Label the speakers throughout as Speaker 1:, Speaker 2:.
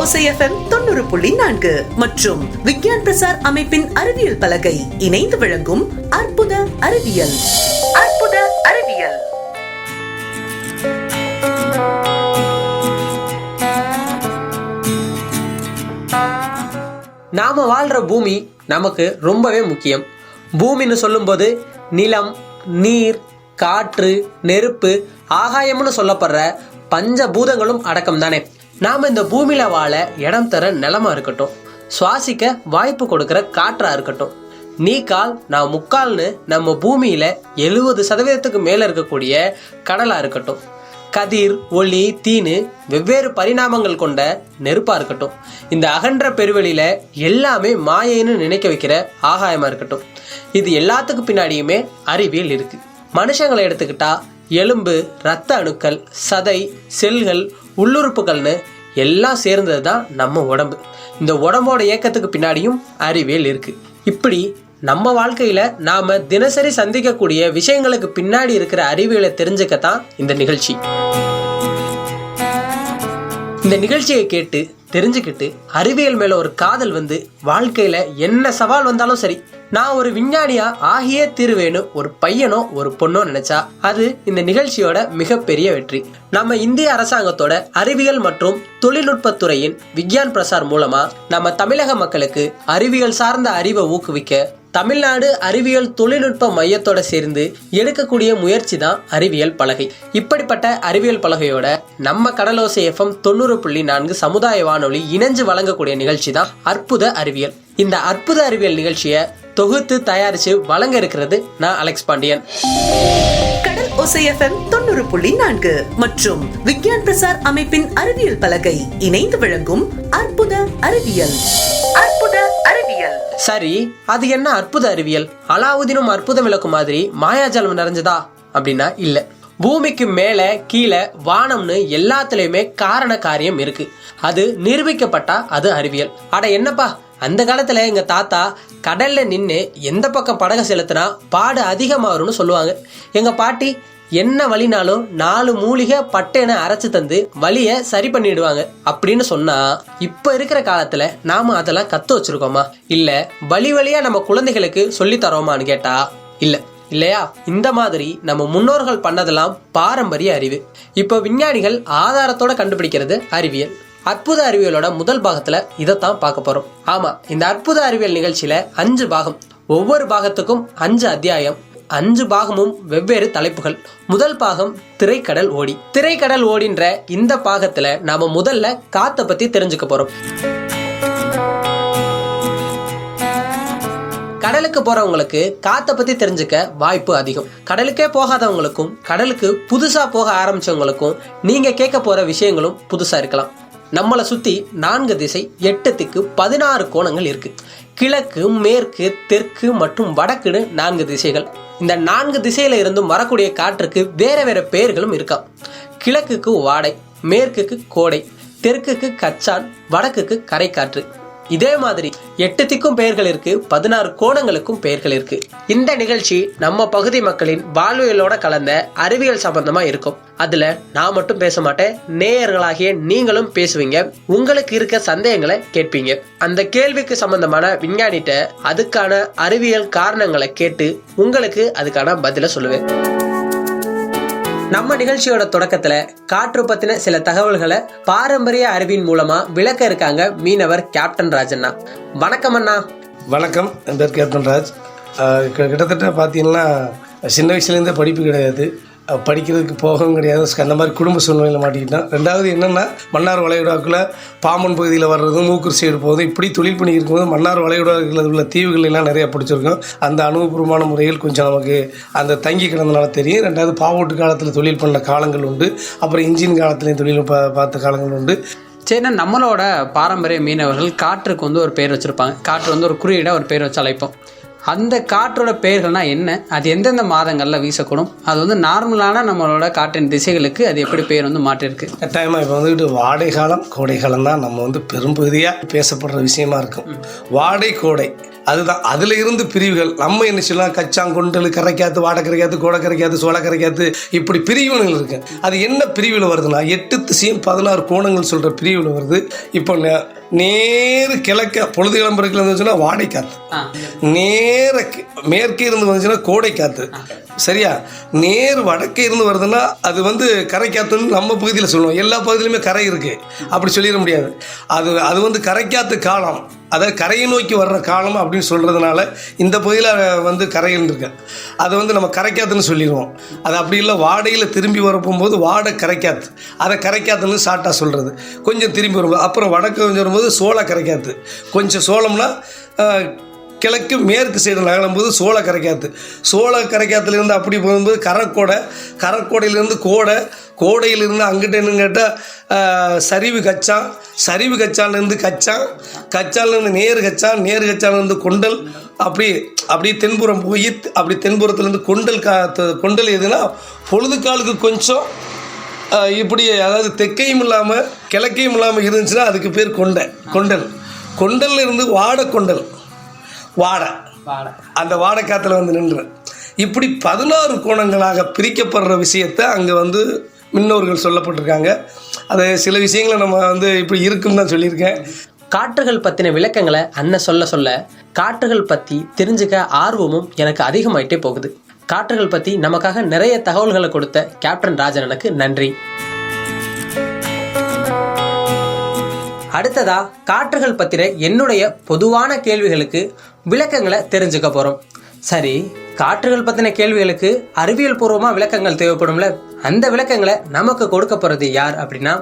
Speaker 1: ஓசை FM 90.4 மற்றும் விக்யான் பிரசார் அமைப்பின் அறிவியல் பலகை இணைந்து வழங்கும் அற்புத அறிவியல். அற்புத அறிவியல்.
Speaker 2: நாம வாழ்ற பூமி நமக்கு ரொம்பவே முக்கியம். பூமின்னு சொல்லும்போது நிலம், நீர், காற்று, நெருப்பு, ஆகாயம்னு சொல்லப்படுற பஞ்சபூதங்களும் அடக்கம் தானே. நாம இந்த பூமியில வாழ இடம் தர நிலமா இருக்கட்டும், சுவாசிக்க வாய்ப்பு கொடுக்கிற காற்றா இருக்கட்டும், நீ கால் நான் முக்கால்னு நம்ம பூமியில 70% மேல இருக்கக்கூடிய கடலா இருக்கட்டும், கதிர், ஒளி, தீனு வெவ்வேறு பரிணாமங்கள் கொண்ட நெருப்பா இருக்கட்டும், இந்த அகன்ற பெருவெளியில எல்லாமே மாயைன்னு நினைக்க வைக்கிற ஆகாயமா இருக்கட்டும், இது எல்லாத்துக்கு பின்னாடியுமே அறிவியல் இருக்கு. மனுஷங்களை எடுத்துக்கிட்டா எலும்பு, இரத்த அணுக்கள், சதை, செல்கள், உள்ளுறுப்புகள்னு எல்லாம் சேர்ந்தது தான் நம்ம உடம்பு. இந்த உடம்போட இயக்கத்துக்கு பின்னாடியும் அறிவியல் இருக்கு. இப்படி நம்ம வாழ்க்கையில நாம தினசரி சந்திக்கக்கூடிய விஷயங்களுக்கு பின்னாடி இருக்கிற அறிவியலை தெரிஞ்சுக்கத்தான் இந்த நிகழ்ச்சி. இந்த நிகழ்ச்சியை கேட்டு தெரிஞ்சுக்கிட்டு அறிவியல் மேல ஒரு காதல் வந்து வாழ்க்கையில என்ன சவால் வந்தாலும் சரி, நான் ஒரு விஞ்ஞானியா ஆகியே தீருவேன்னு ஒரு பையனோ ஒரு பொண்ணோ நினைச்சா அது இந்த நிகழ்ச்சியோட மிகப்பெரிய வெற்றி. நம்ம இந்திய அரசாங்கத்தோட அறிவியல் மற்றும் தொழில்நுட்பத்துறையின் விக்யான் பிரசார் மூலமா நம்ம தமிழக மக்களுக்கு அறிவியல் சார்ந்த அறிவை ஊக்குவிக்க தமிழ்நாடு அறிவியல் தொழில்நுட்ப மையத்தோட சேர்ந்து எடுக்கக்கூடிய முயற்சி தான் அறிவியல் பலகை. இப்படிப்பட்ட அறிவியல் பலகையோட நம்ம கடலோசை FM 90.4 சமுதாய வானொலி இணைஞ்சு வழங்கக்கூடிய நிகழ்ச்சி தான் அற்புத அறிவியல். இந்த அற்புத அறிவியல் நிகழ்ச்சியை தொகுத்து தயாரிச்சு வழங்க இருக்கிறது நான் அலெக்ஸ் பாண்டியன்.
Speaker 1: கடல் ஓசை FM 90.4 மற்றும் விக்யான் பிரசார் அமைப்பின் அறிவியல் பலகை இணைந்து வழங்கும் அற்புத அறிவியல். அற்புத அறிவியல்.
Speaker 2: சரி, அது என்ன அற்புத அறிவியல்? அலாவுதீனும் அற்புதம் விளக்கு மாதிரி மாயாஜாலம் நிறைஞ்சதா அப்படின்னா இல்ல. பூமிக்கு மேல கீழே வானம்னு எல்லாத்துலயுமே காரண காரியம் இருக்கு. அது நிரூபிக்கப்பட்டா அது அறிவியல். அட என்னப்பா, அந்த காலத்துல எங்க தாத்தா கடல்ல நின்று எந்த பக்கம் படகு செலுத்தினா பாடு அதிகமாகும்னு சொல்லுவாங்க. எங்க பாட்டி என்ன வலினாலும் 4 மூலிகை பட்டைன்னு அரைச்சு தந்து வலிய சரி பண்ணிடுவாங்க அப்படின்னு சொன்னா, இப்ப இருக்கிற காலத்துல நாம அதெல்லாம் கத்து வச்சிருக்கோமா? இல்ல வழி வழியா நம்ம குழந்தைகளுக்கு சொல்லி தரோமான்னு கேட்டா இல்ல இல்லையா? இந்த மாதிரி நம்ம முன்னோர்கள் பண்ணதெல்லாம் பாரம்பரிய அறிவு. இப்ப விஞ்ஞானிகள் ஆதாரத்தோட கண்டுபிடிக்கிறது அறிவியல். அற்புத அறிவியலோட முதல் பாகத்துல இதைத்தான் பார்க்க போறோம். ஆமா, இந்த அற்புத அறிவியல் நிகழ்ச்சியில 5 பாகம், ஒவ்வொரு பாகத்துக்கும் 5 அத்தியாயம், 5 பாகமும் வெவ்வேறு தலைப்புகள். முதல் பாகம் திரைக்கடல் ஓடி. திரைக்கடல் ஓடின்ற இந்த பாகத்துல நாம முதல்ல காத்த பத்தி தெரிஞ்சுக்க போறோம். கடலுக்கு போறவங்களுக்கு காத்த பத்தி தெரிஞ்சுக்க வாய்ப்பு அதிகம். கடலுக்கே போகாதவங்களுக்கும் கடலுக்கு புதுசா போக ஆரம்பிச்சவங்களுக்கும் நீங்க கேட்க போற விஷயங்களும் புதுசா இருக்கலாம். நம்மளை சுத்தி 4 திசை, 8 திக்கு, 16 கோணங்கள் இருக்கு. கிழக்கு, மேற்கு, தெற்கு மற்றும் வடக்குன்னு 4 திசைகள். இந்த 4 திசையில இருந்தும் வரக்கூடிய காற்றுக்கு வேற வேற பெயர்களும் இருக்காம். கிழக்குக்கு வாடை, மேற்குக்கு கோடை, தெற்குக்கு கச்சான், வடக்குக்கு கரை காற்று. இதே மாதிரி 8 திக்கும் பெயர்கள் இருக்கு, 16 கோணங்களுக்கும் பெயர்கள் இருக்கு. இந்த நிகழ்ச்சி நம்ம பகுதி மக்களின் வாழ்வியலோட கலந்த அறிவியல் சம்பந்தமா இருக்கும். அதுல நான் மட்டும் பேச மாட்டேன், நேயர்களாகிய நீங்களும் பேசுவீங்க. உங்களுக்கு இருக்க சந்தேகங்களை கேட்பீங்க. அந்த கேள்விக்கு சம்பந்தமான விஞ்ஞானிட்ட அதுக்கான அறிவியல் காரணங்களை கேட்டு உங்களுக்கு அதுக்கான பதில சொல்லுவேன். நம்ம நிகழ்ச்சியோட தொடக்கத்துல காற்று பத்தின சில தகவல்களை பாரம்பரிய அறிவின் மூலமா விளக்க இருக்காங்க மீனவர் கேப்டன் ராஜண்ணா. வணக்கம் அண்ணா.
Speaker 3: வணக்கம், என் பேர் கேப்டன் ராஜ். கிட்டத்தட்ட பார்த்தீங்கன்னா சின்ன வயசுலேருந்தே படிப்பு கிடையாது, படிக்கிறதுக்கு போகவும் கிடையாது. அந்த மாதிரி குடும்ப சூழ்நிலையில் மாட்டிக்கிட்டோம். ரெண்டாவது என்னென்னா, மன்னார் வளைகுடாக்குள்ள பாம்பன் பகுதியில் வர்றதும் மூக்கூர் சைடு போகுது. இப்படி தொழில் பண்ணிக்கிட்டு இருக்கும்போது மன்னார் வளைகுடாவில் உள்ள தீவுகள் எல்லாம் நிறையா பிடிச்சிருக்கோம். அந்த அனுபவபூர்வமான முறைகள் கொஞ்சம் நமக்கு அந்த தங்கி கிடந்தனால தெரியும். ரெண்டாவது பாவோட்டு காலத்தில் தொழில் பண்ண காலங்கள் உண்டு, அப்புறம் இன்ஜின் காலத்துலேயும் தொழில் பார்த்த காலங்கள் உண்டு.
Speaker 4: சரிண்ணா, நம்மளோட பாரம்பரிய மீனவர்கள் காற்றுக்கு வந்து ஒரு பேர் வச்சுருப்பாங்க. காற்று வந்து ஒரு குறியீடாக ஒரு பேர் வச்சு அழைப்போம். அந்த காற்றோட பெயர்கள்னா என்ன, அது எந்தெந்த மாதங்களில் வீசக்கூடும், அது வந்து நார்மலான நம்மளோட காற்றின் திசைகளுக்கு அது எப்படி பேர் வந்து மாற்றிருக்கு?
Speaker 3: கட்டாயமாக இப்போ வந்துக்கிட்டு வாடை காலம், கோடை காலம் தான் நம்ம வந்து பெரும்பகுதியாக பேசப்படுற விஷயமா இருக்கும். வாடை, கோடை அதுதான் அதில் இருந்து பிரிவுகள். நம்ம என்ன சொல்லலாம், கச்சான், கொண்டல், கரைக்காத்து, வாடை கரைக்காத்து, கோடை கரைக்காத்து, சோள கரைக்காத்து, இப்படி பிரிவுகள் இருக்கு. அது என்ன பிரிவில் வருதுன்னா 8 திசையும் 16 கோணங்கள் சொல்கிற பிரிவில் வருது. இப்போ நேரு கிழக்க பொழுது கிளம்புறதுல இருந்துச்சுன்னா வாடை காத்து, நேர மேற்கே இருந்து வந்துச்சுன்னா கோடை காத்து, சரியா? நேர் வடக்கே இருந்து வருதுன்னா அது வந்து கரை காத்துன்னு நம்ம பகுதியில் சொல்லுவோம். எல்லா பகுதியிலுமே கரை இருக்குது, அப்படி சொல்லிட முடியாது. அது வந்து கரைக்காத்து காலம், அதாவது கரையை நோக்கி வர்ற காலம் அப்படின்னு சொல்கிறதுனால இந்த பகுதியில் வந்து கரைன்னு இருக்கு. அதை வந்து நம்ம கரைக்காத்துன்னு சொல்லிடுவோம். அது அப்படி இல்லை, வாடையில் திரும்பி வரப்போகும்போது வாடை கரைக்காத்து, அதை கரைக்காத்துன்னு ஷார்ட்டாக சொல்கிறது. கொஞ்சம் திரும்பி வரும்போது அப்புறம் வடக்கு கொஞ்சம் வரும்போது சோள கரைக்காத்து, கொஞ்சம் சோளம்னா கிழக்கு மேற்கு சைடு நகரும்போது சோள கரைக்காத்து, சோள கரைக்காத்துலேருந்து அப்படி போகும்போது கரக்கோடை, கரக்கோடையிலேருந்து கோடை, கோடையிலிருந்து அங்கிட்ட என்னன்னு கேட்டால் சரிவு கச்சான், சரிவு கச்சான்லேருந்து கச்சான், கச்சான்லேருந்து நேரு கச்சான், நேரு கச்சான்லேருந்து கொண்டல், அப்படி தென்புறம் போய் அப்படி தென்புறத்துலேருந்து கொண்டல் எதுனா பொழுதுக்காலுக்கு கொஞ்சம் இப்படி, அதாவது தெற்கையும் இல்லாமல் கிழக்கையும் இல்லாமல் இருந்துச்சுன்னா அதுக்கு பேர் கொண்டல் இருந்து வாடை கொண்டல், வாடை, அந்த வாடை காற்றுல வந்து நின்று இப்படி 16 கோணங்களாக பிரிக்கப்படுற விஷயத்தை அங்கே வந்து முன்னோர்கள் சொல்லப்பட்டிருக்காங்க. அது சில விஷயங்களை நம்ம வந்து இப்படி இருக்குன்னு தான் சொல்லியிருக்கேன்.
Speaker 2: காற்றுகள் பற்றின விளக்கங்களை அண்ணன் சொல்ல காற்றுகள் பற்றி தெரிஞ்சுக்க ஆர்வமும் எனக்கு அதிகமாயிட்டே போகுது. காற்றுகள் பற்றி நமக்காக நிறைய தகவல்களை கொடுத்த கேப்டன் ராஜனனுக்கு நன்றி. அடுத்ததா காற்றுகள் பற்றின என்னுடைய பொதுவான கேள்விகளுக்கு விளக்கங்களை தெரிஞ்சுக்க போகிறோம். சரி, காற்றுகள் பற்றின கேள்விகளுக்கு அறிவியல் பூர்வமாக விளக்கங்கள் தேவைப்படும்ல, அந்த விளக்கங்களை நமக்கு கொடுக்க போகிறது யார் அப்படின்னா,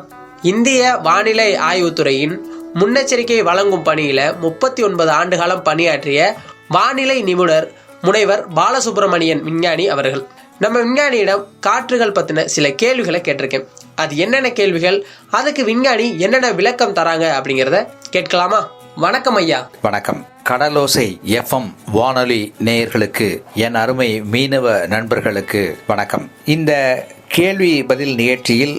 Speaker 2: இந்திய வானிலை ஆய்வுத்துறையின் முன்னெச்சரிக்கை வழங்கும் பணியில் 39 ஆண்டு காலம் பணியாற்றிய வானிலை நிபுணர் முனைவர் பாலசுப்ரமணியன் விஞ்ஞானி அவர்கள். நம்ம விஞ்ஞானியிடம் காற்றுகள் பற்றின சில கேள்விகளை கேட்டிருக்கேன். அது என்னென்ன கேள்விகள், அதுக்கு விஞ்ஞானி என்னென்ன விளக்கம் தராங்க அப்படிங்கிறத கேட்கலாமா? வணக்கம் ஐயா.
Speaker 5: வணக்கம். கடலோசை FM வானொலி நேயர்களுக்கு, என் அருமை மீனவ நண்பர்களுக்கு வணக்கம். இந்த கேள்வி பதில் நிகழ்ச்சியில்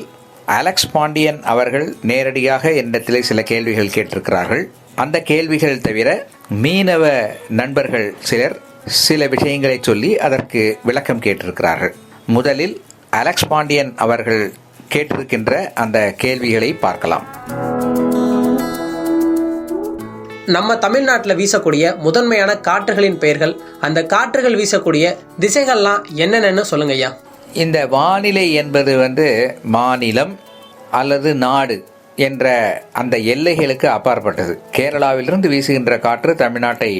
Speaker 5: அலெக்ஸ் பாண்டியன் அவர்கள் நேரடியாக என்னிடத்திலே சில கேள்விகள் கேட்டிருக்கிறார்கள். அந்த கேள்விகள் தவிர மீனவ நண்பர்கள் சிலர் சில விஷயங்களை சொல்லி அதற்கு விளக்கம் கேட்டிருக்கிறார்கள். முதலில் அலெக்ஸ் பாண்டியன் அவர்கள் கேட்டிருக்கின்ற அந்த கேள்விகளை பார்க்கலாம்.
Speaker 2: நம்ம தமிழ்நாட்டில் வீசக்கூடிய முதன்மையான காற்றுகளின் பெயர்கள், அந்த காற்றுகள் வீசக்கூடிய திசைகள்லாம் என்னென்னு சொல்லுங்க ஐயா.
Speaker 5: இந்த வானிலை என்பது மாநிலம் அல்லது நாடு என்ற அந்த எல்லைகளுக்கு அப்பாற்பட்டது. கேரளாவிலிருந்து வீசுகின்ற காற்று தமிழ்நாட்டை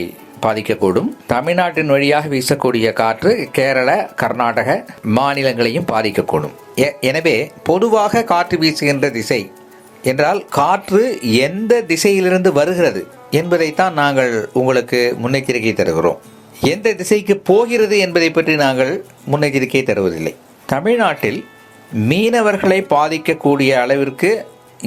Speaker 5: பாதிக்கக்கூடும். தமிழ்நாட்டின் வழியாக வீசக்கூடிய காற்று கேரள, கர்நாடக மாநிலங்களையும் பாதிக்கக்கூடும். எனவே பொதுவாக காற்று வீசுகின்ற திசை என்றால் காற்று எந்த திசையிலிருந்து வருகிறது என்பதைத்தான் நாங்கள் உங்களுக்கு முன்னெச்சரிக்கை தருகிறோம். எந்த திசைக்கு போகிறது என்பதை பற்றி நாங்கள் முன்னெச்சரிக்கை தருவதில்லை. தமிழ்நாட்டில் மீனவர்களை பாதிக்கக்கூடிய அளவிற்கு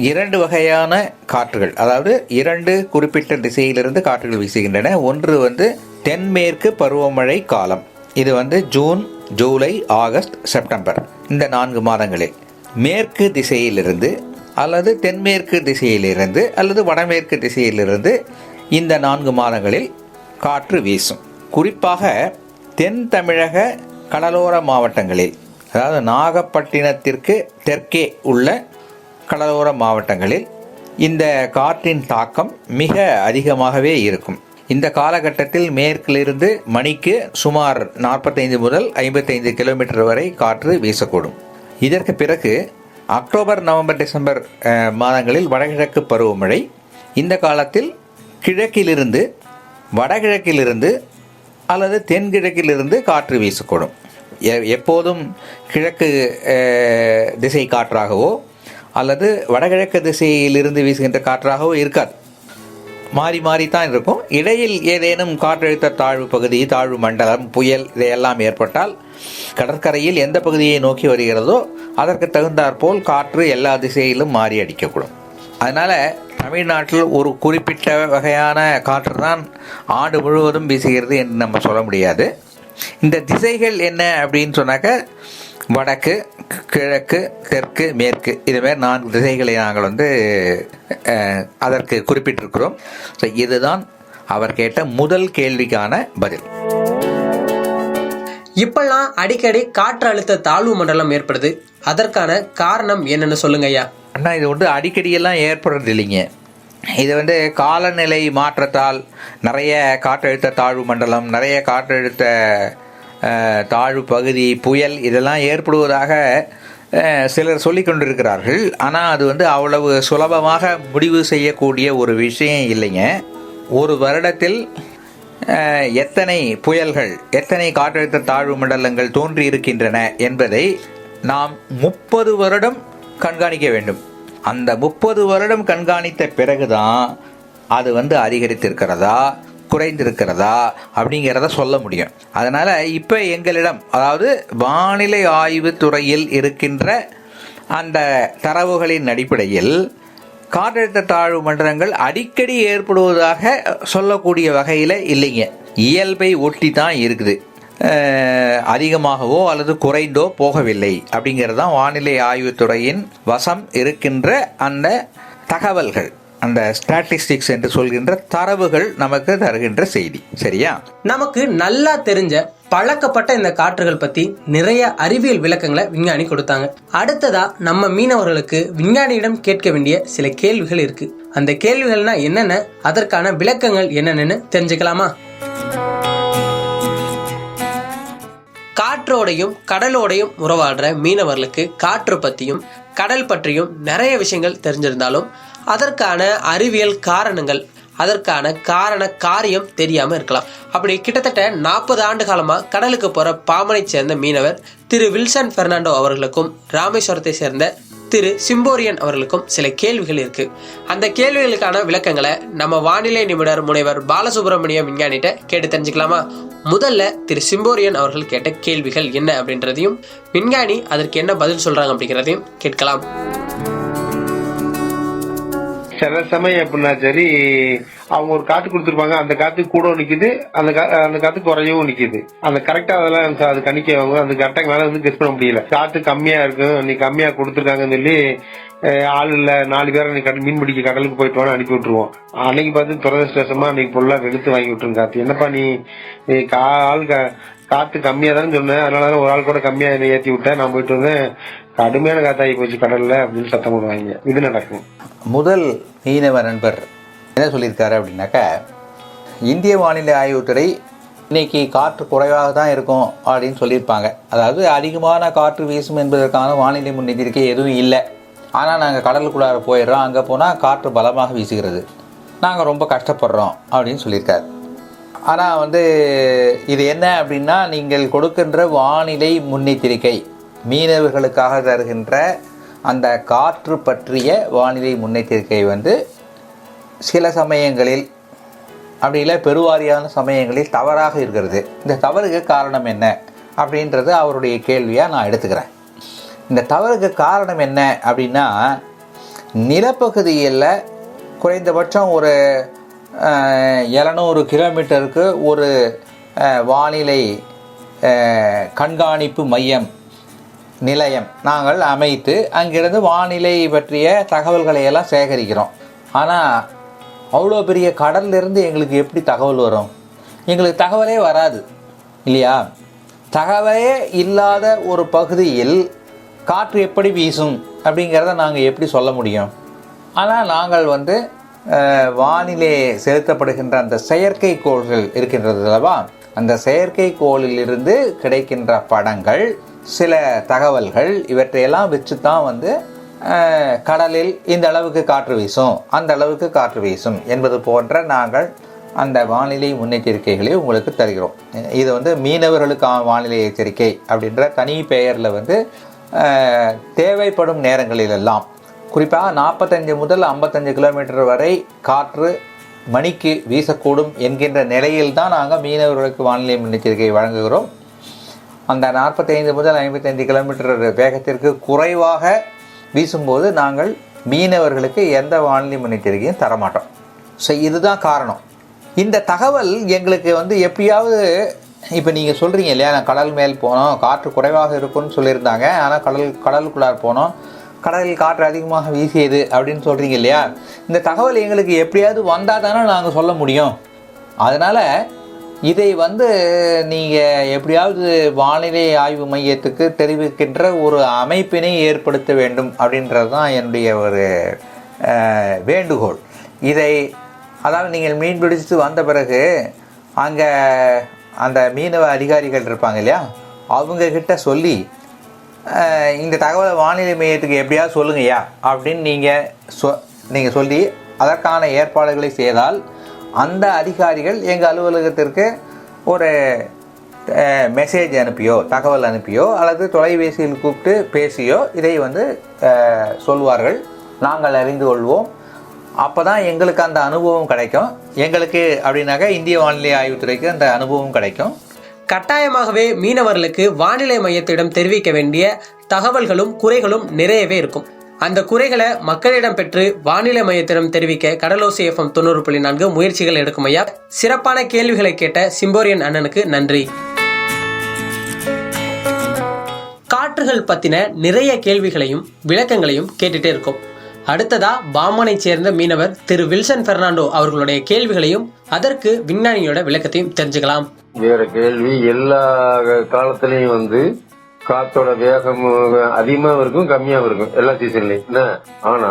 Speaker 5: 2 வகையான காற்றுகள், அதாவது 2 குறிப்பிட்ட திசையிலிருந்து காற்றுகள் வீசுகின்றன. ஒன்று தென்மேற்கு பருவமழை காலம். இது ஜூன், ஜூலை, ஆகஸ்ட், செப்டம்பர் இந்த 4 மாதங்களில் மேற்கு திசையிலிருந்து அல்லது தென்மேற்கு திசையிலிருந்து அல்லது வடமேற்கு திசையிலிருந்து இந்த 4 மாதங்களில் காற்று வீசும். குறிப்பாக தென் தமிழக கடலோர மாவட்டங்களில், அதாவது நாகப்பட்டினத்திற்கு தெற்கே உள்ள கடலோர மாவட்டங்களில் இந்த காற்றின் தாக்கம் மிக அதிகமாகவே இருக்கும். இந்த காலகட்டத்தில் மேற்கிலிருந்து மணிக்கு சுமார் 45 முதல் 55 கிலோமீட்டர் வரை காற்று வீசக்கூடும். இதற்கு பிறகு அக்டோபர், நவம்பர், டிசம்பர் மாதங்களில் வடகிழக்கு பருவமழை. இந்த காலத்தில் கிழக்கிலிருந்து, வடகிழக்கிலிருந்து அல்லது தென்கிழக்கிலிருந்து காற்று வீசக்கூடும். எப்போதும் கிழக்கு திசை காற்றாகவோ அல்லது வடகிழக்கு திசையிலிருந்து வீசுகின்ற காற்றாகவோ இருக்காது. மாறி மாறித்தான் இருக்கும். இடையில் ஏதேனும் காற்றழுத்த தாழ்வு பகுதி, தாழ்வு மண்டலம், புயல் இதையெல்லாம் ஏற்பட்டால் கடற்கரையில் எந்த பகுதியை நோக்கி வருகிறதோ அதற்கு தகுந்தாற்போல் காற்று எல்லா திசையிலும் மாறி அடிக்கக்கூடும். அதனால் தமிழ்நாட்டில் ஒரு குறிப்பிட்ட வகையான காற்று தான் ஆண்டு முழுவதும் வீசுகிறது என்று நம்ம சொல்ல முடியாது. இந்த திசைகள் என்ன அப்படின்னு சொன்னாக்க, வடக்கு, கிழக்கு, தெற்கு, மேற்கு, இதுமாரி 4 திசைகளை நாங்கள் அதற்கு குறிப்பிட்டிருக்கிறோம். ஸோ இதுதான் அவர் கேட்ட முதல் கேள்விக்கான பதில்.
Speaker 2: இப்பெல்லாம் அடிக்கடி காற்று அழுத்த தாழ்வு மண்டலம் ஏற்படுது, அதற்கான காரணம் என்னன்னு சொல்லுங்க ஐயா.
Speaker 5: அண்ணா, இது அடிக்கடியெல்லாம் ஏற்படுறது இல்லைங்க. இது காலநிலை மாற்றத்தால் நிறைய காற்றழுத்த தாழ்வு மண்டலம், நிறைய காற்றழுத்த தாழ்வு பகுதி, புயல் இதெல்லாம் ஏற்படுவதாக சிலர் சொல்லி கொண்டிருக்கிறார்கள். ஆனால் அது அவ்வளவு சுலபமாக முடிவு செய்யக்கூடிய ஒரு விஷயம் இல்லைங்க. ஒரு வருடத்தில் எத்தனை புயல்கள், எத்தனை காற்றழுத்த தாழ்வு மண்டலங்கள் தோன்றி இருக்கின்றன என்பதை நாம் 30 வருடம் கண்காணிக்க வேண்டும். அந்த 30 வருடம் கண்காணித்த பிறகுதான் அது அதிகரித்திருக்கிறதா குறைந்திருக்கிறதா அப்படிங்கிறத சொல்ல முடியும். அதனால் இப்போ எங்களிடம், அதாவது வானிலை ஆய்வு துறையில் இருக்கின்ற அந்த தரவுகளின் அடிப்படையில் காற்றழுத்த தாழ்வு மண்டலங்கள் அடிக்கடி ஏற்படுவதாக சொல்லக்கூடிய வகையில் இல்லைங்க. இயல்பை ஒட்டி தான் இருக்குது. அதிகமாகவோ அல்லது குறைந்தோ போகவில்லை அப்படிங்கிறது தான் வானிலை ஆய்வுத்துறையின் வசம் இருக்கின்ற அந்த தகவல்கள், அந்த ஸ்டாட்டிஸ்டிக்ஸ் என்று சொல்கின்ற தரவுகள் நமக்கு தருகின்ற செய்தி. சரியா?
Speaker 2: நமக்கு நல்லா தெரிஞ்ச பழக்கப்பட்ட இந்த காற்றுகள் பத்தி நிறைய அறிவியல் விளக்கங்களை விஞ்ஞானி கொடுத்தாங்க. அடுத்ததா நம்ம மீனவர்களுக்கு விஞ்ஞானியிடம் கேட்க வேண்டிய சில கேள்விகள் இருக்கு. அந்த கேள்விகள்னா என்னென்ன, அதற்கான விளக்கங்கள் என்னென்னு தெரிஞ்சுக்கலாமா? காற்றோடையும் கடலோடையும் உறவாடுற மீனவர்களுக்கு காற்று பற்றியும் கடல் பற்றியும் நிறைய விஷயங்கள் தெரிஞ்சிருந்தாலும் அதற்கான அறிவியல் காரணங்கள், அதற்கான காரண காரியம் தெரியாம இருக்கலாம். அப்படி கிட்டத்தட்ட 40 ஆண்டு காலமா கடலுக்கு போற பாமனை சேர்ந்த மீனவர் திரு வில்சன் பெர்னாண்டோ அவர்களுக்கும் ராமேஸ்வரத்தை சேர்ந்த திரு சிம்போரியன் அவர்களுக்கும் சில கேள்விகள் இருக்கு. அந்த கேள்விகளுக்கான விளக்கங்களை நம்ம வானிலை நிபுணர் முனைவர் பாலசுப்ரமணியம் விஞ்ஞானிட்ட கேட்டு தெரிஞ்சுக்கலாமா? முதல்ல திரு சிம்போரியன் அவர்கள் கேட்ட கேள்விகள் என்ன அப்படின்றதையும் விஞ்ஞானி அதற்கு என்ன பதில் சொல்றாங்க அப்படிங்கிறதையும் கேட்கலாம்.
Speaker 6: சில சமயம் எப்படின்னா, சரி அவங்க ஒரு காத்து கொடுத்துருப்பாங்க, அந்த காத்து கூட நிக்குது, அந்த காத்து குறையவும் நிக்குது. அந்த கரெக்டா அதெல்லாம் அது கணிக்கவங்க அந்த கரெக்டா மேல கெஸ் பண்ண முடியல. காத்து கம்மியா இருக்கும், நீ கம்மியா கொடுத்துருக்காங்கன்னு சொல்லி ஆள் இல்ல 4 பேரை நீ மீன் பிடிக்க கடலுக்கு போயிட்டு வான்னு அனுப்பி விட்டுருவோம். அன்னைக்கு பார்த்து துரதிருஷ்டமா அன்னைக்கு பொருளா வெளுத்து வாங்கி விட்டுருங்க. காத்து என்னப்பா நீ ஆள் காத்து கம்மியா தான் சொன்னேன், அதனாலதான் ஒரு ஆள் கூட கம்மியா என்னை ஏற்றி விட்டேன், நான் போயிட்டு வந்தேன், கடுமையான காத்தாகி போச்சு கடல்ல அப்படின்னு சத்தம் போடுவாங்க. இது நடக்கும்.
Speaker 5: முதல் மீனவ நண்பர் என்ன சொல்லியிருக்காரு அப்படின்னாக்கா, இந்திய வானிலை ஆய்வுத்துறை இன்னைக்கு காற்று குறைவாக தான் இருக்கும் அப்படின்னு சொல்லியிருப்பாங்க. அதாவது அதிகமான காற்று வீசும் என்பதற்கான வானிலை முன்னெச்சரிக்கை எதுவும் இல்லை. ஆனால் நாங்கள் கடலுக்குள்ளார போயிடுறோம், அங்கே போனால் காற்று பலமாக வீசுகிறது, நாங்கள் ரொம்ப கஷ்டப்படுறோம் அப்படின்னு சொல்லியிருக்காரு. ஆனால் இது என்ன அப்படின்னா, நீங்கள் கொடுக்கின்ற வானிலை முன்னெச்சரிக்கை, மீனவர்களுக்காக தருகின்ற அந்த காற்று பற்றிய வானிலை முன்னெச்சரிக்கை சில சமயங்களில், அப்படி இல்லை பெருவாரியான சமயங்களில் தவறாக இருக்கிறது. இந்த தவறுக்கு காரணம் என்ன அப்படின்றது அவருடைய கேள்வியாக நான் எடுத்துக்கிறேன். இந்த தவறுக்கு காரணம் என்ன அப்படின்னா, நிலப்பகுதியில் குறைந்தபட்சம் ஒரு 700 கிலோமீட்டருக்கு ஒரு வானிலை கண்காணிப்பு மையம் நிலையம் நாங்கள் அமைத்து அங்கிருந்து வானிலை பற்றிய தகவல்களை எல்லாம் சேகரிக்கிறோம். ஆனால் அவ்வளோ பெரிய கடல்லிருந்து எங்களுக்கு எப்படி தகவல் வரும்? எங்களுக்கு தகவலே வராது இல்லையா? தகவலே இல்லாத ஒரு பகுதியில் காற்று எப்படி வீசும் அப்படிங்கிறத நாங்கள் எப்படி சொல்ல முடியும்? ஆனால் நாங்கள் வானிலை செலுத்தப்படுகின்ற அந்த செயற்கைக்கோள்கள் இருக்கின்றது அல்லவா, அந்த செயற்கைக்கோளிலிருந்து கிடைக்கின்ற படங்கள், சில தகவல்கள், இவற்றையெல்லாம் வச்சு தான் கடலில் இந்த அளவுக்கு காற்று வீசும், அந்த அளவுக்கு காற்று வீசும் என்பது போன்ற நாங்கள் அந்த வானிலை முன்னெச்சரிக்கைகளை உங்களுக்கு தருகிறோம். இது மீனவர்களுக்கான வானிலை எச்சரிக்கை அப்படின்ற தனி பெயரில் தேவைப்படும் நேரங்களிலெல்லாம், குறிப்பாக 45 முதல் 55 கிலோமீட்டர் வரை காற்று மணிக்கு வீசக்கூடும் என்கின்ற நிலையில் தான் நாங்கள் மீனவர்களுக்கு வானிலை முன்னெச்சரிக்கை வழங்குகிறோம். அந்த 45 முதல் 55 கிலோமீட்டர் வேகத்திற்கு குறைவாக வீசும்போது நாங்கள் மீனவர்களுக்கு எந்த வானிலை முன்னெச்சரிக்கையும் தரமாட்டோம். ஸோ இதுதான் காரணம். இந்த தகவல் எங்களுக்கு எப்படியாவது, இப்போ நீங்கள் சொல்கிறீங்க இல்லையா, நான் கடல் மேல் போனோம், காற்று குறைவாக இருக்குன்னு சொல்லியிருந்தாங்க, ஆனால் கடலுக்குள்ளார் போனோம், கடலில் காற்று அதிகமாக வீசியது அப்படின்னு சொல்கிறீங்க இல்லையா, இந்த தகவல் எங்களுக்கு எப்படியாவது வந்தால் தானே நாங்கள் சொல்ல முடியும். அதனால் இதை வந்து நீங்கள் எப்படியாவது வானிலை ஆய்வு மையத்துக்கு தெரிவிக்கின்ற ஒரு அமைப்பினை ஏற்படுத்த வேண்டும் அப்படின்றது தான் என்னுடைய ஒரு வேண்டுகோள். இதை அதாவது நீங்கள் மீன் பிடிச்சிட்டு வந்த பிறகு அங்கே அந்த மீனவ அதிகாரிகள் இருப்பாங்க இல்லையா, அவங்கக்கிட்ட சொல்லி இந்த தகவலை வானிலை மையத்துக்கு எப்படியாவது சொல்லுங்கய்யா அப்படின்னு நீங்கள் சொல்லி அதற்கான ஏற்பாடுகளை செய்தால் அந்த அதிகாரிகள் எங்கள் அலுவலகத்திற்கு ஒரு மெசேஜ் அனுப்பியோ தகவல் அனுப்பியோ அல்லது தொலைபேசியில் கூப்பிட்டு பேசியோ இதை வந்து சொல்வார்கள். நாங்கள் அறிந்து கொள்வோம். அப்போ தான் எங்களுக்கு அந்த அனுபவம் கிடைக்கும். எங்களுக்கு அப்படின்னாக்கா இந்திய வானிலை ஆய்வுத்துறைக்கு அந்த அனுபவம் கிடைக்கும்.
Speaker 2: கட்டாயமாகவே மீனவர்களுக்கு வானிலை மையத்திடம் தெரிவிக்க வேண்டிய தகவல்களும் குறைகளும் நிறையவே இருக்கும். அந்த குறைகளை மக்களிடம் பெற்று வானிலை மையத்திடம் தெரிவிக்க கடலோசை FM 90.4 முயற்சிகள் எடுக்கும் ஐயா. சிறப்பான கேள்விகளை கேட்ட சிம்போரியன் அண்ணனுக்கு நன்றி. காற்றுகள் பத்தின நிறைய கேள்விகளையும் விளக்கங்களையும் கேட்டுட்டே இருக்கும். அடுத்ததா பாமனை சேர்ந்த மீனவர் திரு வில்சன் பெர்னாண்டோ அவர்களுடைய கேள்விகளையும் அதற்கு விஞ்ஞானியோட விளக்கத்தையும் தெரிஞ்சுக்கலாம்.
Speaker 6: வேற கேள்வி, எல்லா காலத்திலையும் வந்து காத்தோட வேகம் அதிகமாவும் இருக்கும் கம்மியாவும் இருக்கும் எல்லா சீசன்லயும். ஆனா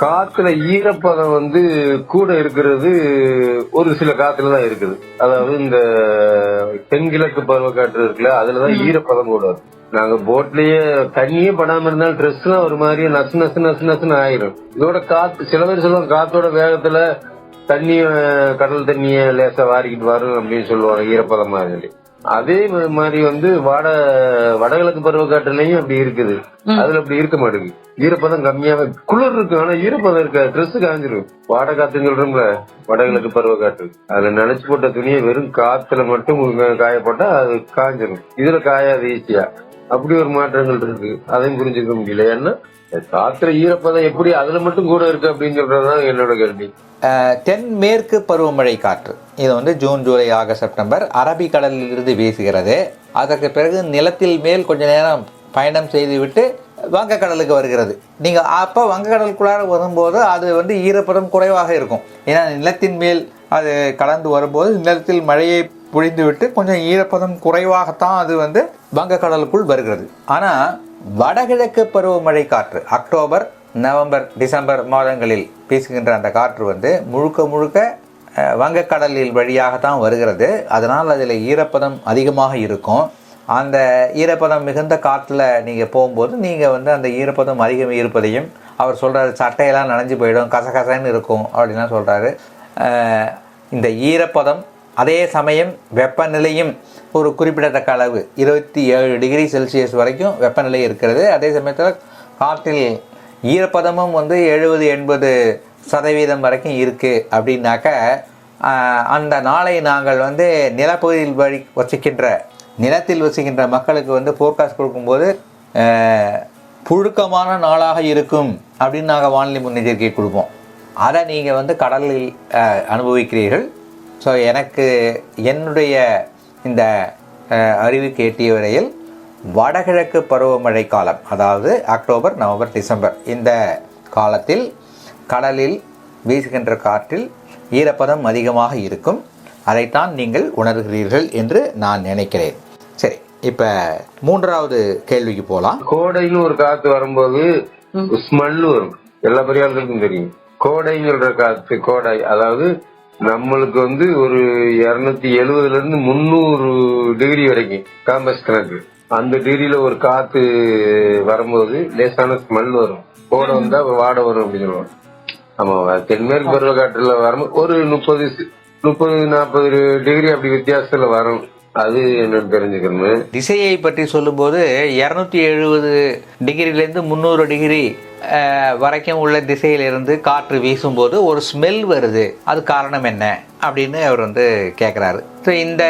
Speaker 6: காத்துல ஈரப்பதம் வந்து கூட இருக்கிறது ஒரு சில காத்துல தான் இருக்குது. அதாவது இந்த தென்கிழக்கு பருவக்காற்று இருக்குல்ல, அதுலதான் ஈரப்பதம் கூட இருக்கும். நாங்க போட்லயே தண்ணியே படாம இருந்தாலும் ட்ரெஸ் எல்லாம் ஒரு மாதிரியே நசு நசு நசு நசுன்னு ஆயிரும். இதோட காத்து சில பேர் சொல்லுவாங்க காத்தோட வேகத்துல தண்ணிய கடல் தண்ணிய லேசா வாரிக்கிட்டு வரும் அப்படின்னு சொல்லுவாங்க ஈரப்பதமா சொல்லி. அதே மாதிரி வந்து வடகிழக்கு பருவக்காற்றுலயும் அப்படி இருக்குது. அதுல அப்படி இருக்க மாட்டேங்குது. ஈரப்பதம் கம்மியாவே குளிர் இருக்கு, ஆனா ஈரப்பதம் இருக்க ட்ரெஸ் காஞ்சிரும். வாடை காத்துன்னு சொல்றோம்ல வடகிழக்கு பருவக்காற்று, அதுல நினைச்சு போட்ட துணியை வெறும் காத்துல மட்டும் காயப்போட்டா அது காஞ்சிரும். இதுல காயாது ஈஸியா. அப்படி ஒரு மாற்றங்கள் இருக்கு. அதையும் புரிஞ்சுக்க முடியல. ஏன்னா காத்துல ஈரப்பதம் எப்படி அதுல மட்டும் கூட இருக்கு அப்படின்னு சொல்றதுதான் என்னோட கேள்வி.
Speaker 5: தென்மேற்கு பருவமழை காற்று இது வந்து ஜூன், ஜூலை, ஆகஸ்ட், செப்டம்பர் அரபிக்கடலில் இருந்து வீசுகிறது. அதற்கு பிறகு நிலத்தில் மேல் கொஞ்ச நேரம் பயணம் செய்துவிட்டு வங்கக்கடலுக்கு வருகிறது. நீங்கள் அப்போ வங்கக்கடலுக்குள்ளார வரும்போது அது வந்து ஈரப்பதம் குறைவாக இருக்கும். ஏன்னா நிலத்தின் மேல் அது கடந்து வரும்போது நிலத்தில் மழையை பொழிந்துவிட்டு கொஞ்சம் ஈரப்பதம் குறைவாகத்தான் அது வந்து வங்கக்கடலுக்குள் வருகிறது. ஆனால் வடகிழக்கு பருவமழை காற்று அக்டோபர், நவம்பர், டிசம்பர் மாதங்களில் வீசுகின்ற அந்த காற்று வந்து முழுக்க முழுக்க வங்கக்கடலில் வழியாகத்தான் வருகிறது. அதனால் அதில் ஈரப்பதம் அதிகமாக இருக்கும். அந்த ஈரப்பதம் மிகுந்த காற்றில் நீங்கள் போகும்போது நீங்கள் வந்து அந்த ஈரப்பதம் அதிகம் இருப்பதையும் அவர் சொல்கிறாரு. சட்டையெல்லாம் நனைஞ்சு போயிடும், கசகசன்னு இருக்கும் அப்படின்லாம் சொல்கிறாரு. இந்த ஈரப்பதம் அதே சமயம் வெப்பநிலையும் ஒரு குறிப்பிடத்தக்க அளவு 27 டிகிரி செல்சியஸ் வரைக்கும் வெப்பநிலை இருக்கிறது. அதே சமயத்தில் காற்றில் ஈரப்பதமும் வந்து 70-80% வரைக்கும் இருக்குது. அப்படின்னாக்க அந்த நாளை நாங்கள் வந்து நிலப்பகுதியில் நிலத்தில் வசிக்கின்ற மக்களுக்கு வந்து ஃபோர்காஸ்ட் கொடுக்கும்போது புழுக்கமான நாளாக இருக்கும் அப்படின்னு நாங்கள் வானிலை முன்னெச்சரிக்கை கொடுப்போம். அதை நீங்கள் வந்து கடலில் அனுபவிக்கிறீர்கள். ஸோ எனக்கு என்னுடைய இந்த அறிவுக்கு எட்டிய வரையில் வடகிழக்கு பருவமழை காலம், அதாவது அக்டோபர், நவம்பர், டிசம்பர் இந்த காலத்தில் கடலில் வீசுகின்ற காற்றில் ஈரப்பதம் அதிகமாக இருக்கும். அதைத்தான் நீங்கள் உணர்கிறீர்கள் என்று நான் நினைக்கிறேன். சரி, இப்போ மூன்றாவது கேள்விக்கு போகலாம்.
Speaker 6: கோடைன்னு ஒரு காத்து வரும்போது ஸ்மெல் வரும். எல்லா பெரியாளுக்கும் தெரியும். கோடைங்கிற காத்து, கோடை அதாவது நம்மளுக்கு வந்து ஒரு 270 300 டிகிரி வரைக்கும் காம்பஸ் கணக்கு. அந்த டிகிரியில ஒரு காத்து வரும்போது லேசான ஸ்மெல் வரும். கோடை வந்தா வாடை வரும் அப்படின்னு சொல்லுவாங்க. ஆமா, தென்மேற்கு பருவ காற்றுல வரும்போது ஒரு 30-40 டிகிரி அப்படி வித்தியாசத்துல வரும். அது என்னன்னு தெரிஞ்சுக்கணும்.
Speaker 5: திசையை பற்றி சொல்லும்போது 270 டிகிரிலேருந்து 300 டிகிரி வரைக்கும் உள்ள திசையிலிருந்து காற்று வீசும்போது ஒரு ஸ்மெல் வருது. அது காரணம் என்ன அப்படின்னு அவர் வந்து கேட்குறாரு. ஸோ இந்த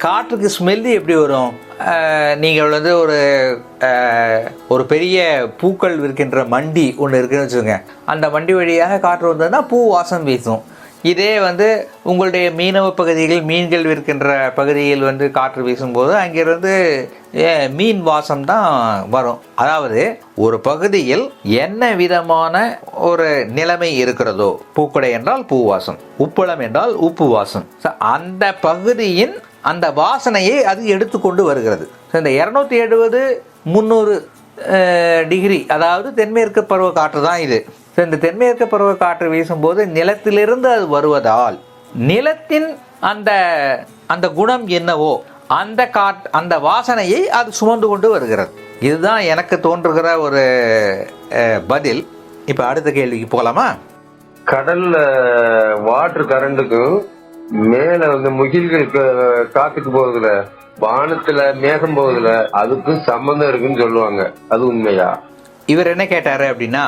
Speaker 5: காற்றுக்கு ஸ்மெல்லு எப்படி வரும்? நீங்கள் வந்து ஒரு பெரிய பூக்கள் விற்கின்ற மண்டி ஒன்று இருக்குன்னு வச்சுக்கோங்க. அந்த மண்டி வழியாக காற்று வந்ததுன்னா பூ வாசம் வீசும். இதே வந்து உங்களுடைய மீனவ பகுதிகள் மீன்கள் விற்கின்ற பகுதியில் வந்து காற்று வீசும்போது அங்கிருந்து மீன் வாசம் தான் வரும். அதாவது ஒரு பகுதியில் என்ன விதமான ஒரு நிலைமை இருக்கிறதோ, பூக்கடை என்றால் பூ வாசம், உப்பளம் என்றால் உப்பு வாசம், அந்த பகுதியின் அந்த வாசனையை அது எடுத்துக்கொண்டு வருகிறது. இந்த 270 300 டிகிரி, அதாவது தென்மேற்கு பருவ காற்று தான் இது. இந்த தென்மேற்கு பருவ காற்று வீசும்போது நிலத்திலிருந்து அது வருவதால் நிலத்தின் அந்த அந்த குணம் என்னவோ அந்த வாசனையை அது சுமந்து கொண்டு வருகிறது. இதுதான் எனக்கு தோன்றுகிற ஒரு பதில். இப்ப அடுத்த கேள்விக்கு போகலாமா?
Speaker 6: கடல்ல வாட்டர் கரண்ட்டுக்கும் மேல வந்து முகில்களுக்கு காத்துக்கு போகுதுல, வானத்துல மேகம் போகுதுல, அதுக்கும் சம்பந்தம் இருக்குன்னு சொல்லுவாங்க. அது உண்மையா?
Speaker 5: இவர் என்ன கேட்டாரு அப்படின்னா,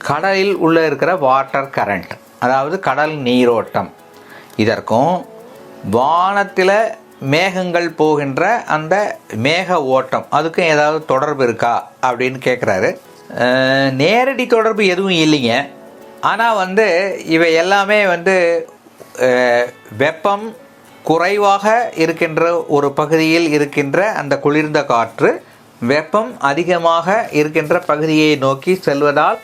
Speaker 5: கடலில் உள்ள இருக்கிற வாட்டர் கரண்ட், அதாவது கடல் நீரோட்டம், இதற்கும் வானத்தில் மேகங்கள் போகின்ற அந்த மேக ஓட்டம், அதுக்கும் ஏதாவது தொடர்பு இருக்கா அப்படின்னு கேட்குறாரு. நேரடி தொடர்பு எதுவும் இல்லைங்க. ஆனால் இவை எல்லாமே வெப்பம் குறைவாக இருக்கின்ற ஒரு பகுதியில் இருக்கின்ற அந்த குளிர்ந்த காற்று வெப்பம் அதிகமாக இருக்கின்ற பகுதியை நோக்கி செல்வதால்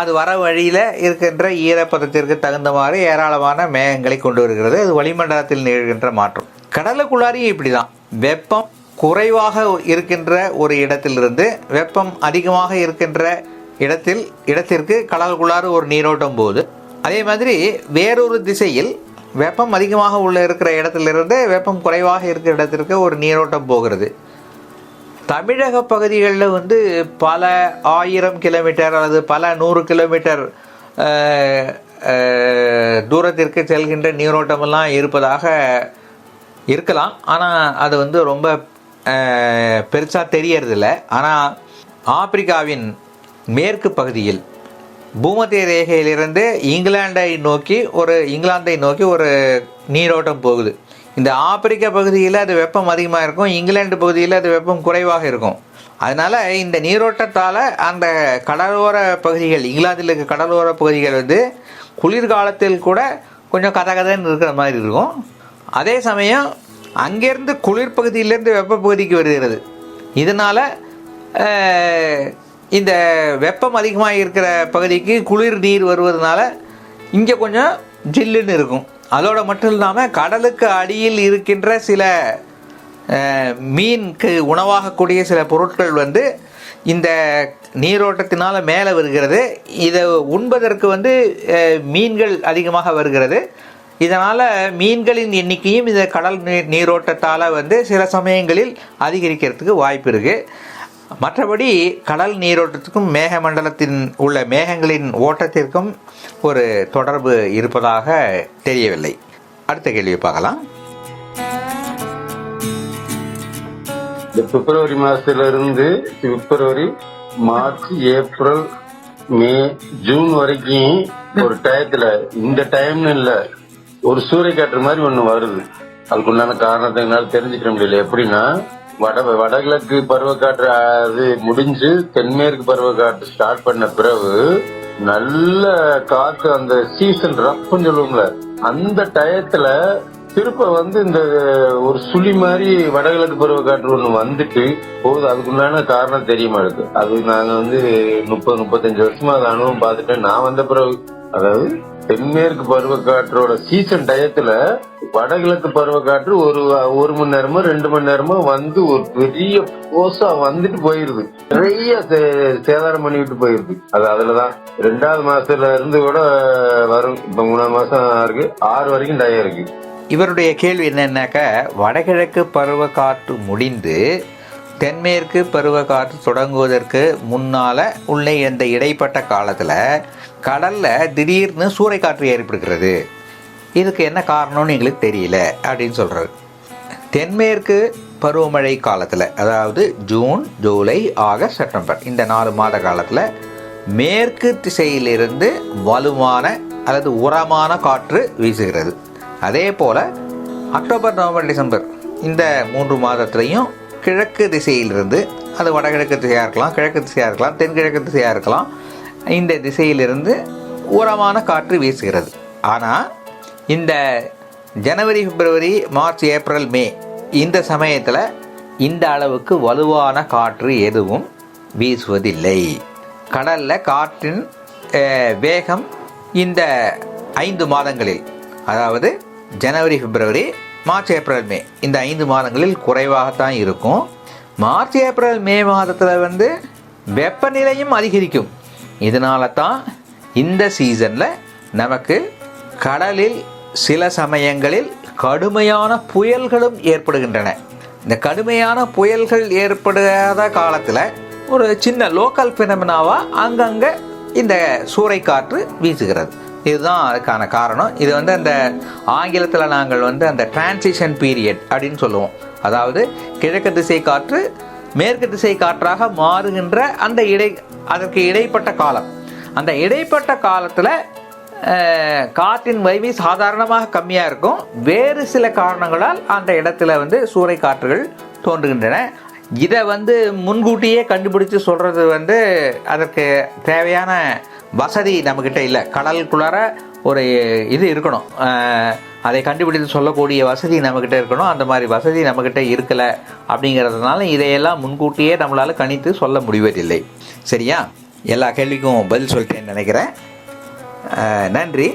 Speaker 5: அது வர வழியில் இருக்கின்ற ஈரப்பதத்திற்கு தகுந்த மாதிரி ஏராளமான மேகங்களை கொண்டு வருகிறது. அது வளிமண்டலத்தில் நிகழ்கின்ற மாற்றம். கடலுக்குள்ளாரையும் இப்படி தான். வெப்பம் குறைவாக இருக்கின்ற ஒரு இடத்திலிருந்து வெப்பம் அதிகமாக இருக்கின்ற இடத்திற்கு கடலுக்குள்ளார ஒரு நீரோட்டம் போகுது. அதே மாதிரி வேறொரு திசையில் வெப்பம் அதிகமாக உள்ள இருக்கிற இடத்திலிருந்து வெப்பம் குறைவாக இருக்கிற இடத்திற்கு ஒரு நீரோட்டம் போகிறது. தமிழக பகுதிகளில் பல 1000 கிலோமீட்டர் அல்லது பல 100 கிலோமீட்டர் தூரத்திற்கு செல்கின்ற நீரோட்டமெல்லாம் இருப்பதாக இருக்கலாம். ஆனால் அது ரொம்ப பெருசாக தெரியறதில்ல. ஆனால் ஆப்பிரிக்காவின் மேற்கு பகுதியில் பூமத்திய ரேகையிலிருந்து இங்கிலாந்தை நோக்கி ஒரு நீரோட்டம் போகுது. இந்த ஆப்பிரிக்க பகுதியில் அது வெப்பம் அதிகமாக இருக்கும், இங்கிலாந்து பகுதியில் அது வெப்பம் குறைவாக இருக்கும். அதனால் இந்த நீரோட்டத்தால் அந்த கடலோர பகுதிகள், இங்கிலாந்தில் இருக்க கடலோர பகுதிகள் குளிர்காலத்தில் கூட கொஞ்சம் கதகதன்னு இருக்கிற மாதிரி இருக்கும். அதே சமயம் அங்கேருந்து குளிர் பகுதியிலேருந்து வெப்ப பகுதிக்கு வருகிறது. இதனால் இந்த வெப்பம் அதிகமாக இருக்கிற பகுதிக்கு குளிர் நீர் வருவதனால இங்கே கொஞ்சம் ஜில்லுன்னு இருக்கும். அதோட மட்டும் இல்லாமல் கடலுக்கு அடியில் இருக்கின்ற சில மீனுக்கு உணவாகக்கூடிய சில பொருட்கள் இந்த நீரோட்டத்தினால் மேலே வருகிறது. இதை உண்பதற்கு மீன்கள் அதிகமாக வருகிறது. இதனால் மீன்களின் எண்ணிக்கையும் இந்த கடல் நீரோட்டத்தால் சில சமயங்களில் அதிகரிக்கிறதுக்கு வாய்ப்பு இருக்குது. மற்றபடி கடல் நீரோட்டத்துக்கும் மேகமண்டலத்தின் உள்ள மேகங்களின் ஓட்டத்திற்கும் ஒரு தொடர்பு இருப்பதாக தெரியவில்லை. அடுத்த கேள்வியை பார்க்கலாம்.
Speaker 6: பிப்ரவரி மாசத்துல இருந்து பிப்ரவரி, மார்ச், ஏப்ரல், மே, ஜூன் வரைக்கும் ஒரு டயத்துல, இந்த டைம்னு இல்ல, ஒரு சூறைக்காற்று மாதிரி ஒண்ணு வருது. அதுக்குண்டான காரணத்தை என்னால தெரிஞ்சுக்க முடியல. எப்படின்னா, வடகிழக்கு பருவக்காற்று அது முடிஞ்சு தென்மேற்கு பருவக்காற்று ஸ்டார்ட் பண்ண பிறகு நல்ல காற்று, அந்த சீசன் ரப்னு சொல்லுவோம்ல, அந்த டயத்துல திருப்ப இந்த ஒரு சுழி மாதிரி வடகிழக்கு பருவக்காற்று ஒண்ணு வந்துட்டு போகுது. அதுக்குண்டான காரணம் தெரியுமா இருக்கு. அது நாங்க 30-35 வருஷமா அதை அனுபவம் பார்த்துட்டேன். நான் வந்த பிறகு, அதாவது தென்மேற்கு பருவக்காற்றோட சீசன் டயத்துல வடகிழக்கு பருவக்காற்று ஒரு மணி நேரமோ 2 மணி நேரமோ ஒரு பெரிய போசா வந்துட்டு போயிருது. நிறைய சேதாரம் பண்ணிவிட்டு போயிருது. அதுலதான் 2வது மாசத்துல இருந்து கூட வரும். இப்ப 3ஆம் மாசம் இருக்கு, 6 வரைக்கும் டயம் இருக்கு.
Speaker 5: இவருடைய கேள்வி என்னன்னாக்க, வடகிழக்கு பருவக்காற்று முடிந்து தென்மேற்கு பருவக்காற்று தொடங்குவதற்கு முன்னால உள்ள இந்த இடைப்பட்ட காலத்துல கடல்ல திடீர்னு சூறைக்காற்று ஏற்படுகிறது. இதுக்கு என்ன காரணம்னு எங்களுக்கு தெரியல அப்படின்னு சொல்றாரு. தென்மேற்கு பருவமழை காலத்துல, அதாவது ஜூன், ஜூலை, ஆகஸ்ட், செப்டம்பர், இந்த 4 மாத காலத்துல மேற்கு திசையிலிருந்து வலுவான அல்லது உரமான காற்று வீசுகிறது. அதே போல அக்டோபர், நவம்பர், டிசம்பர் இந்த 3 மாதத்திலையும் கிழக்கு திசையிலிருந்து, அது வடகிழக்கு திசையாக இருக்கலாம், கிழக்கு திசையாக இருக்கலாம், தென்கிழக்கு திசையாக இருக்கலாம், இந்த திசையிலிருந்து உரமான காற்று வீசுகிறது. ஆனால் இந்த ஜனவரி, பிப்ரவரி, மார்ச், ஏப்ரல், மே இந்த சமயத்தில் இந்த அளவுக்கு வலுவான காற்று எதுவும் வீசுவதில்லை. கடல்ல காற்றின் வேகம் இந்த 5 மாதங்களில், அதாவது ஜனவரி, பிப்ரவரி, மார்ச், ஏப்ரல், மே, இந்த 5 மாதங்களில் குறைவாகத்தான் இருக்கும். மார்ச், ஏப்ரல், மே மாதத்தில் வெப்பநிலையும் அதிகரிக்கும். இதனால தான் இந்த சீசனில் நமக்கு கடலில் சில சமயங்களில் கடுமையான புயல்களும் ஏற்படுகின்றன. இந்த கடுமையான புயல்கள் ஏற்படாத காலத்தில் ஒரு சின்ன லோக்கல் பினமினாவாக அங்கங்கே இந்த சூறைக்காற்று வீசுகிறது. இதுதான் அதுக்கான காரணம். இது அந்த ஆங்கிலத்தில் நாங்கள் அந்த டிரான்சிஷன் பீரியட் அப்படின்னு சொல்லுவோம். அதாவது கிழக்கு திசை காற்று மேற்கு திசை காற்றாக மாறுகின்ற அதற்கு இடைப்பட்ட காலம். அந்த இடைப்பட்ட காலத்தில் காற்றின் வலிமை சாதாரணமாக கம்மியாக இருக்கும். வேறு சில காரணங்களால் அந்த இடத்துல சூறைக்காற்றுகள் தோன்றுகின்றன. இதை முன்கூட்டியே கண்டுபிடிச்சு சொல்கிறது அதற்கு தேவையான வசதி நம்மக்கிட்ட இல்லை. கடலுக்குள்ளார ஒரு இது இருக்கணும், அதை கண்டுபிடித்து சொல்லக்கூடிய வசதி நம்மக்கிட்ட இருக்கணும். அந்த மாதிரி வசதி நம்மக்கிட்ட இருக்கலை. அப்படிங்கிறதுனால இதையெல்லாம் முன்கூட்டியே நம்மளால் கணித்து சொல்ல முடிவதில்லை. சரியா? எல்லா கேள்விக்கும் பதில் சொல்லிட்டேன்னு நினைக்கிறேன். நன்றி.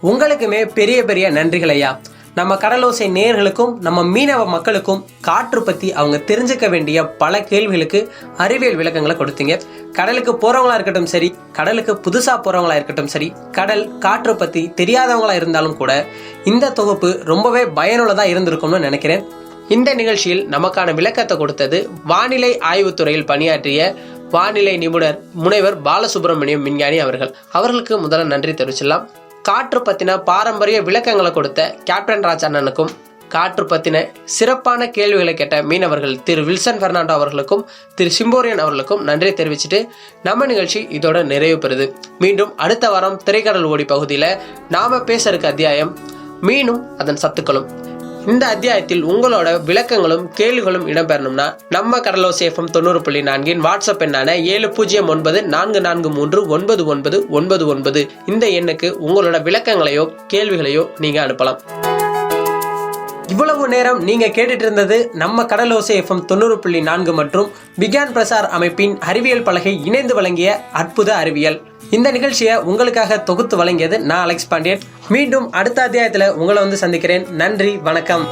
Speaker 2: உங்களுக்குமே பெரிய பெரிய நன்றிகள் ஐயா. நம்ம கடலோசை நேயர்களுக்கும் நம்ம மீனவ மக்களுக்கும் காற்று பற்றி அவங்க தெரிஞ்சுக்க வேண்டிய பல கேள்விகளுக்கு அறிவியல் விளக்கங்களை கொடுத்தீங்க. கடலுக்கு போகிறவங்களா இருக்கட்டும் சரி, கடலுக்கு புதுசாக போகிறவங்களா இருக்கட்டும் சரி, கடல் காற்று பற்றி தெரியாதவங்களா இருந்தாலும் கூட இந்த தொகுப்பு ரொம்பவே பயனுள்ளதாக இருந்திருக்கும்னு நினைக்கிறேன். இந்த நிகழ்ச்சியில் நமக்கான விளக்கத்தை கொடுத்தது வானிலை ஆய்வுத்துறையில் பணியாற்றிய வானிலை நிபுணர் முனைவர் பாலசுப்ரமணியம் விஞ்ஞானி அவர்களுக்கு முதல்ல நன்றி தெரிவிச்சிடலாம். காற்று பற்றின பாரம்பரிய விளக்கங்களை கொடுத்த கேப்டன் ராஜ் அண்ணனுக்கும், காற்று பற்றின சிறப்பான கேள்விகளை கேட்ட மீனவர்கள் திரு வில்சன் பெர்னாண்டோ அவர்களுக்கும் திரு சிம்போரியன் அவர்களுக்கும் நன்றி தெரிவிச்சுட்டு நம்ம நிகழ்ச்சி இதோட நிறைவு பெறுது. மீண்டும் அடுத்த வாரம் திரைக்கடல் ஓடி பகுதியில் நாம பேச இருக்க அத்தியாயம் மீனும் அதன் சத்துக்களும். இந்த அத்தியாயத்தில் உங்களோட விளக்கங்களும் கேள்விகளும் இடம்பெறணும்னா நம்ம கடலோசை FM 90.4 வாட்ஸ்அப் எண்ணான 7094439999 இந்த எண்ணுக்கு உங்களோட விளக்கங்களையோ கேள்விகளையோ நீங்க அனுப்பலாம். இவ்வளவு நேரம் நீங்க கேட்டுட்டு இருந்தது நம்ம கடலோசை FM 90.4 மற்றும் விக்யான் பிரசார் அமைப்பின் அறிவியல் பலகை இணைந்து வழங்கிய அற்புத அறிவியல். இந்த நிகழ்ச்சியை உங்களுக்காக தொகுத்து வழங்கியது நான் அலெக்ஸ் பாண்டியன். மீண்டும் அடுத்த அத்தியாயத்தில் உங்களை சந்திக்கிறேன். நன்றி, வணக்கம்.